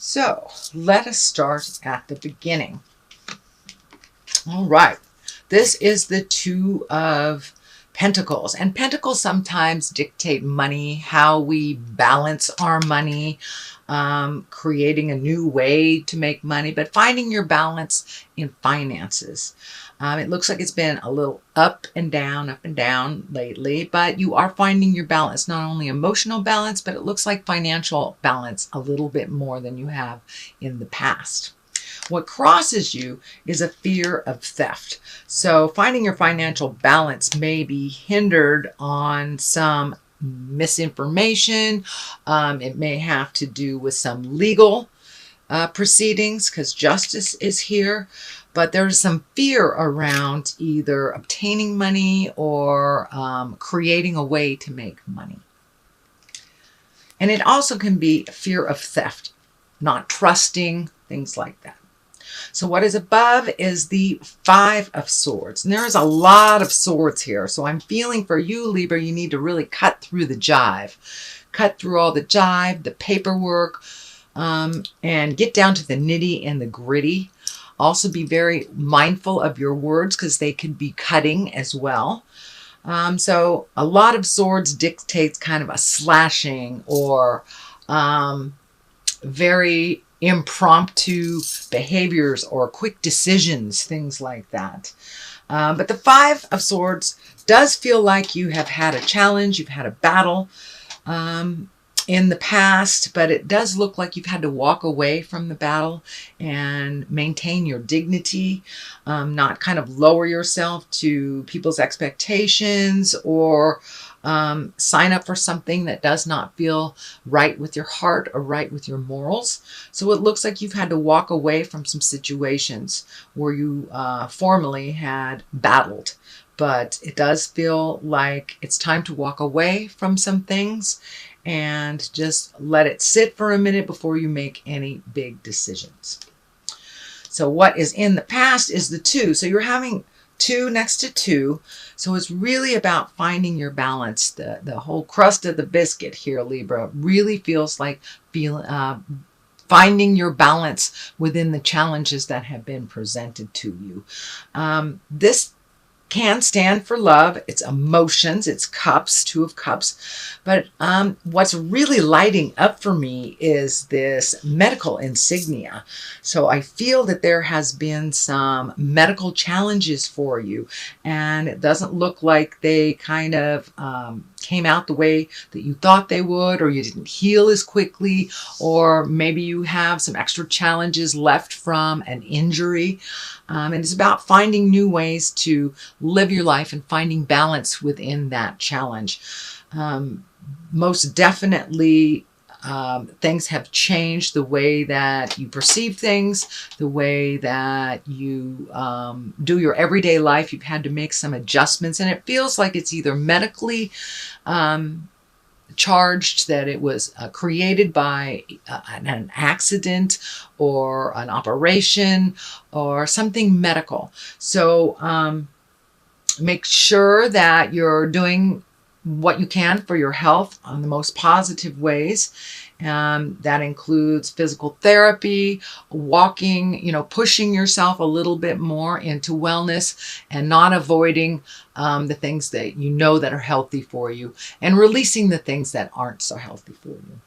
So let us start at the beginning. All right. This is the Two of Pentacles. And Pentacles sometimes dictate money, how we balance our money, creating a new way to make money, but finding your balance in finances. It looks like it's been a little up and down lately, but you are finding your balance, not only emotional balance, but it looks like financial balance a little bit more than you have in the past. What crosses you is a fear of theft. So finding your financial balance may be hindered on some misinformation. It may have to do with some legal proceedings because justice is here. But there's some fear around either obtaining money or creating a way to make money. And it also can be fear of theft, not trusting, things like that. So what is above is the Five of Swords. And there is a lot of swords here. So I'm feeling for you, Libra, you need to really cut through the jive. Cut through all the jive, the paperwork, and get down to the nitty and the gritty. Also be very mindful of your words because they could be cutting as well. So a lot of swords dictates kind of a slashing or very impromptu behaviors or quick decisions, things like that. But the Five of Swords does feel like you have had a challenge, you've had a battle in the past, but it does look like you've had to walk away from the battle and maintain your dignity, not kind of lower yourself to people's expectations or sign up for something that does not feel right with your heart or right with your morals. So it looks like you've had to walk away from some situations where you formerly had battled. But it does feel like it's time to walk away from some things and just let it sit for a minute before you make any big decisions. So what is in the past is the Two. So you're having two next to two. So it's really about finding your balance. The whole crust of the biscuit here, Libra, really feels like finding your balance within the challenges that have been presented to you. This can stand for love. It's emotions. It's cups, Two of Cups. But what's really lighting up for me is this medical insignia. So I feel that there has been some medical challenges for you, and it doesn't look like they kind of came out the way that you thought they would, or you didn't heal as quickly, or maybe you have some extra challenges left from an injury. And it's about finding new ways to live your life and finding balance within that challenge. Most definitely, things have changed the way that you perceive things, the way that you do your everyday life. You've had to make some adjustments, and it feels like it's either medically charged, that it was created by an accident or an operation or something medical. So make sure that you're doing what you can for your health on the most positive ways. That includes physical therapy, walking, pushing yourself a little bit more into wellness and not avoiding the things that you know that are healthy for you and releasing the things that aren't so healthy for you.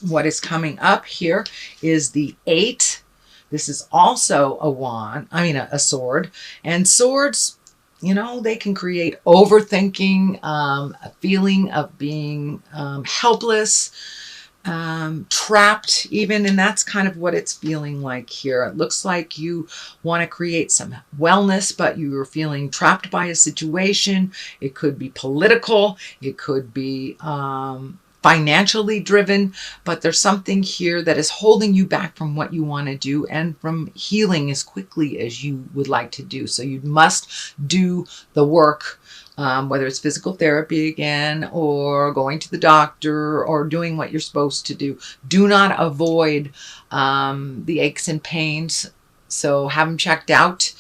What is coming up here is the Eight. This is also a sword. And swords, they can create overthinking, a feeling of being helpless, trapped even, and that's kind of what it's feeling like here. It looks like you want to create some wellness, but you're feeling trapped by a situation. It could be political, it could be financially driven, but there's something here that is holding you back from what you want to do and from healing as quickly as you would like to do. So you must do the work, whether it's physical therapy again, or going to the doctor, or doing what you're supposed to do. Do not avoid the aches and pains. So have them checked out.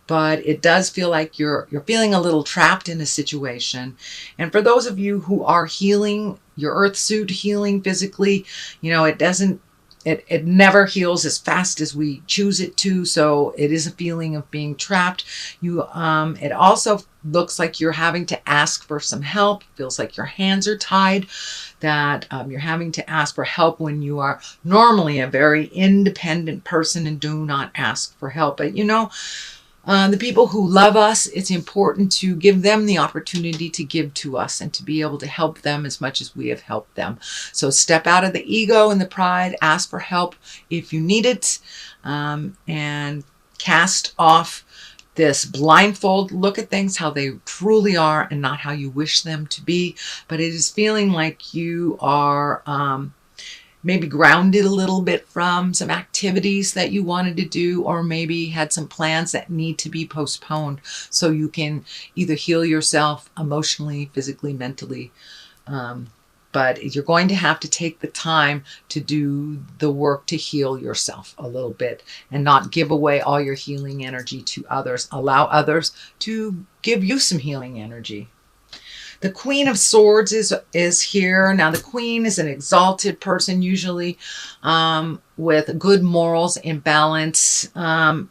But it does feel like you're feeling a little trapped in a situation. And for those of you who are healing, your earth suit healing physically, it it never heals as fast as we choose it to. So it is a feeling of being trapped. It also looks like you're having to ask for some help. Feels like your hands are tied, that you're having to ask for help when you are normally a very independent person and do not ask for help. But the people who love us, it's important to give them the opportunity to give to us and to be able to help them as much as we have helped them. So step out of the ego and the pride, ask for help if you need it, and cast off this blindfold look at things how they truly are and not how you wish them to be. But it is feeling like you are maybe grounded a little bit from some activities that you wanted to do, or maybe had some plans that need to be postponed so you can either heal yourself emotionally, physically, mentally. But you're going to have to take the time to do the work to heal yourself a little bit and not give away all your healing energy to others. Allow others to give you some healing energy. The Queen of Swords is here. Now, the Queen is an exalted person, usually with good morals and balance. The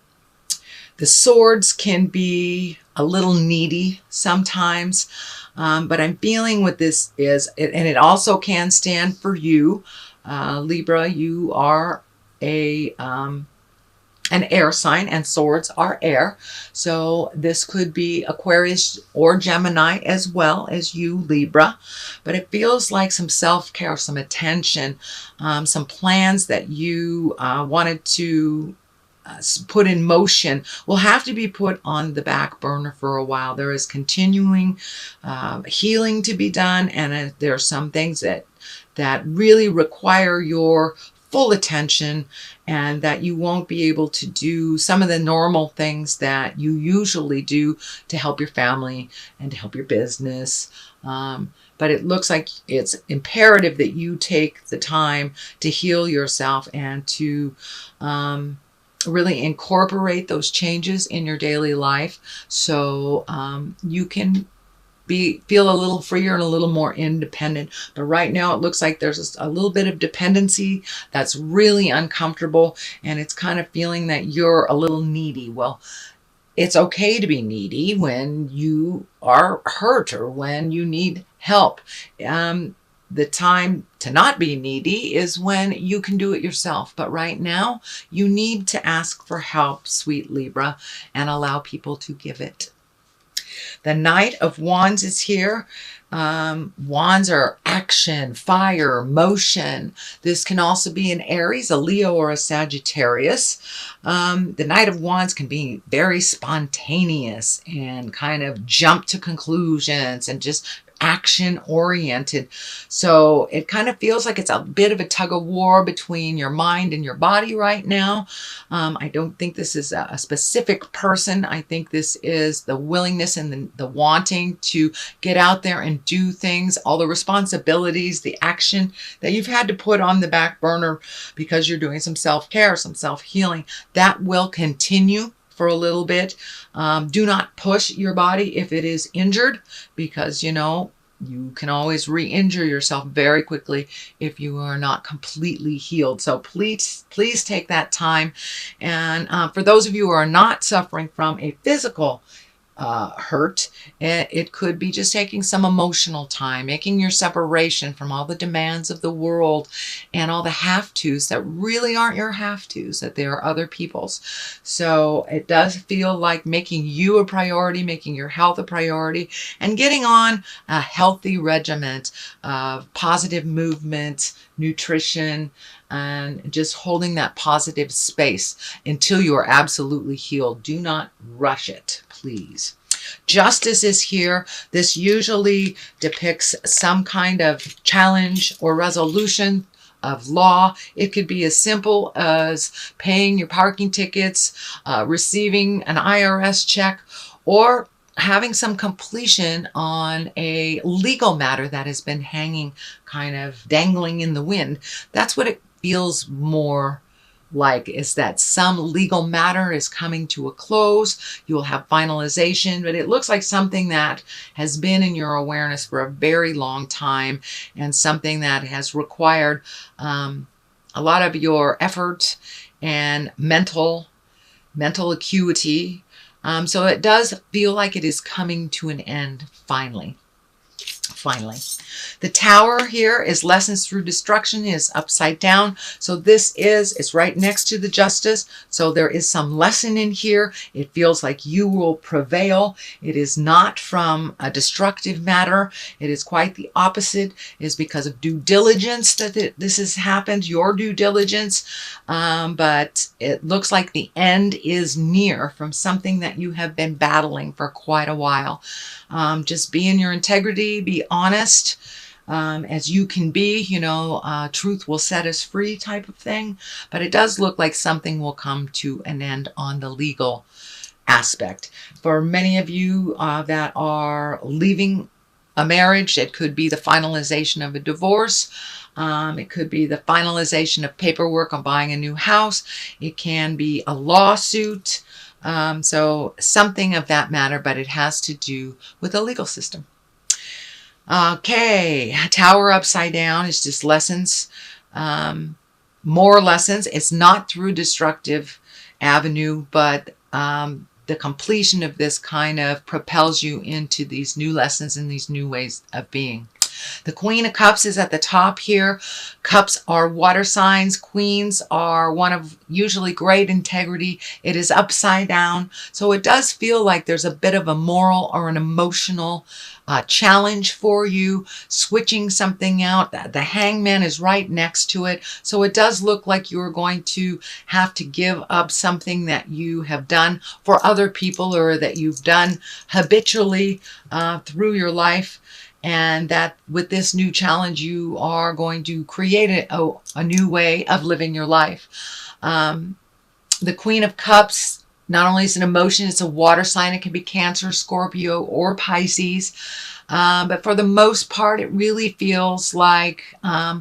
swords can be a little needy sometimes, but I'm feeling what this is, and it also can stand for you, Libra. You are an air sign, and swords are air. So this could be Aquarius or Gemini as well as you, Libra. But it feels like some self-care, some attention, some plans that you wanted to put in motion will have to be put on the back burner for a while. There is continuing healing to be done, and there are some things that really require your full attention, and that you won't be able to do some of the normal things that you usually do to help your family and to help your business. But it looks like it's imperative that you take the time to heal yourself and to really incorporate those changes in your daily life, so you can feel a little freer and a little more independent. But right now it looks like there's a little bit of dependency that's really uncomfortable, and it's kind of feeling that you're a little needy. Well, it's okay to be needy when you are hurt or when you need help. The time to not be needy is when you can do it yourself. But right now you need to ask for help, sweet Libra, and allow people to give it. The Knight of Wands is here. Wands are action, fire, motion. This can also be an Aries, a Leo, or a Sagittarius. The Knight of Wands can be very spontaneous and kind of jump to conclusions and just action oriented. So it kind of feels like it's a bit of a tug of war between your mind and your body right now. I don't think this is a specific person. I think this is the willingness and the wanting to get out there and do things, all the responsibilities, the action that you've had to put on the back burner because you're doing some self-care, some self-healing. That will continue for a little bit. Do not push your body if it is injured, because you can always re-injure yourself very quickly if you are not completely healed. So please take that time. And for those of you who are not suffering from a physical hurt, it could be just taking some emotional time, making your separation from all the demands of the world and all the have-tos that really aren't your have-tos, that they are other people's. So it does feel like making you a priority, making your health a priority, and getting on a healthy regimen of positive movement, nutrition, and just holding that positive space until you are absolutely healed. Do not rush it, please. Justice is here. This usually depicts some kind of challenge or resolution of law. It could be as simple as paying your parking tickets, receiving an IRS check, or having some completion on a legal matter that has been hanging, kind of dangling in the wind. That's what it feels more like, is that some legal matter is coming to a close. You'll have finalization, but it looks like something that has been in your awareness for a very long time, and something that has required a a lot of your effort and mental acuity. So it does feel like it is coming to an end finally. Finally. The Tower here is lessons through destruction, is upside down. So it's right next to the Justice. So there is some lesson in here. It feels like you will prevail. It is not from a destructive matter. It is quite the opposite. It is because of due diligence that this has happened, your due diligence. But it looks like the end is near from something that you have been battling for quite a while. Just be in your integrity, be honest as you can be, truth will set us free type of thing. But it does look like something will come to an end on the legal aspect. For many of you that are leaving a marriage, it could be the finalization of a divorce. It could be the finalization of paperwork on buying a new house. It can be a lawsuit. So something of that matter, but it has to do with the legal system. Okay, Tower upside down is just lessons, more lessons. It's not through destructive avenue, but the completion of this kind of propels you into these new lessons and these new ways of being. The Queen of Cups is at the top here. Cups are water signs. Queens are one of usually great integrity. It is upside down. So it does feel like there's a bit of a moral or an emotional challenge for you, switching something out. The Hangman is right next to it. So it does look like you're going to have to give up something that you have done for other people or that you've done habitually through your life. And that with this new challenge, you are going to create a new way of living your life. The Queen of Cups, not only is an emotion, it's a water sign. It can be Cancer, Scorpio, or Pisces. But for the most part, it really feels like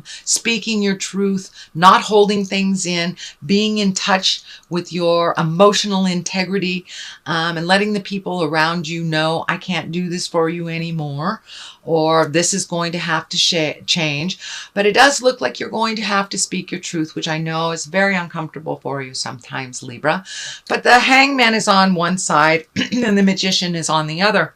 speaking your truth, not holding things in, being in touch with your emotional integrity, and letting the people around you know, I can't do this for you anymore, or this is going to have to change. But it does look like you're going to have to speak your truth, which I know is very uncomfortable for you sometimes, Libra. But the Hangman is on one side and the Magician is on the other.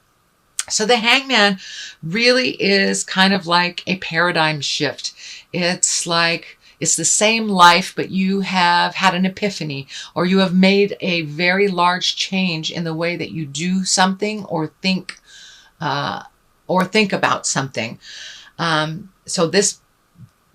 So the Hangman really is kind of like a paradigm shift. It's like it's the same life, but you have had an epiphany, or you have made a very large change in the way that you do something or think about something. So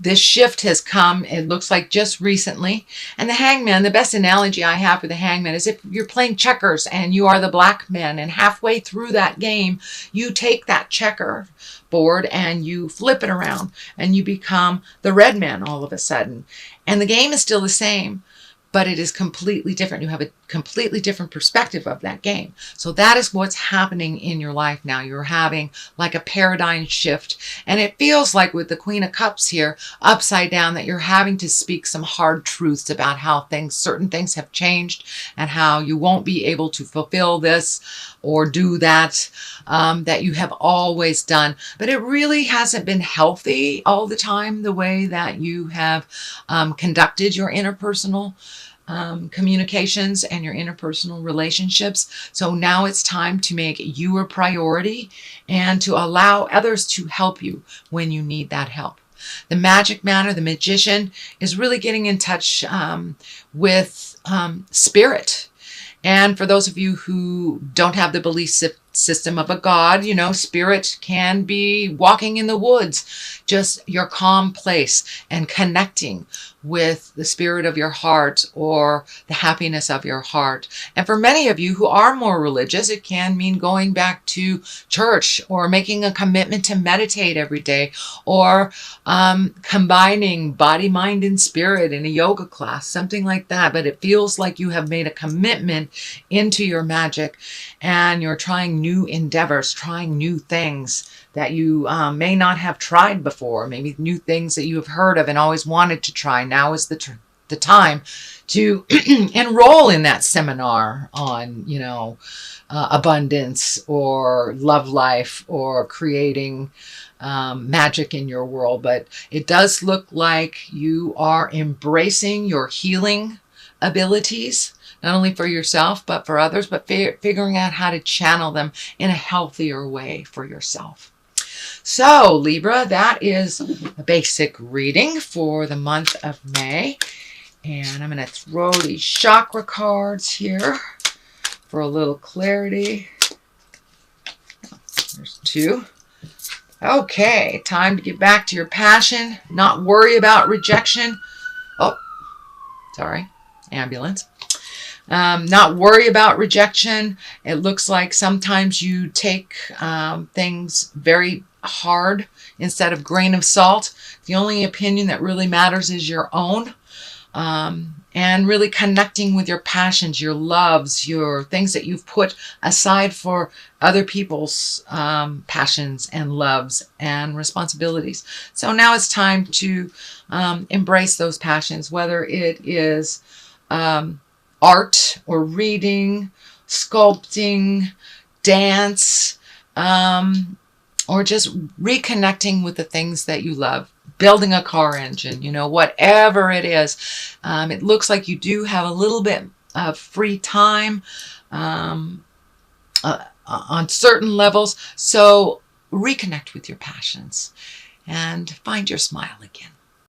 this shift has come, it looks like just recently. And the Hangman, the best analogy I have for the Hangman is if you're playing checkers and you are the black man, and halfway through that game, you take that checker board and you flip it around and you become the red man all of a sudden. And the game is still the same, but it is completely different. You have a completely different perspective of that game. So that is what's happening in your life now. You're having like a paradigm shift. And it feels like with the Queen of Cups here, upside down, that you're having to speak some hard truths about how certain things have changed and how you won't be able to fulfill this or do that, that you have always done. But it really hasn't been healthy all the time, the way that you have conducted your interpersonal communications and your interpersonal relationships. So now it's time to make you a priority and to allow others to help you when you need that help. The Magic Man, the Magician, is really getting in touch with spirit. And for those of you who don't have the belief system of a god, spirit can be walking in the woods, just your calm place and connecting with the spirit of your heart or the happiness of your heart. And for many of you who are more religious, it can mean going back to church or making a commitment to meditate every day, or combining body, mind, and spirit in a yoga class, something like that. But it feels like you have made a commitment into your magic and you're trying new endeavors, trying new things that you may not have tried before, maybe new things that you have heard of and always wanted to try. Now is the the time to enroll in that seminar on, abundance or love life or creating magic in your world. But it does look like you are embracing your healing abilities, not only for yourself, but for others, but figuring out how to channel them in a healthier way for yourself. So, Libra, that is a basic reading for the month of May. And I'm going to throw these chakra cards here for a little clarity. There's 2. Okay, time to get back to your passion. Not worry about rejection. Oh, sorry, ambulance. Not worry about rejection. It looks like sometimes you take things very hard instead of grain of salt. The only opinion that really matters is your own. And really connecting with your passions, your loves, your things that you've put aside for other people's passions and loves and responsibilities. So now it's time to embrace those passions, whether it is art or reading, sculpting, dance, or just reconnecting with the things that you love. Building a car engine, whatever it is. It looks like you do have a little bit of free time on certain levels. So reconnect with your passions and find your smile again.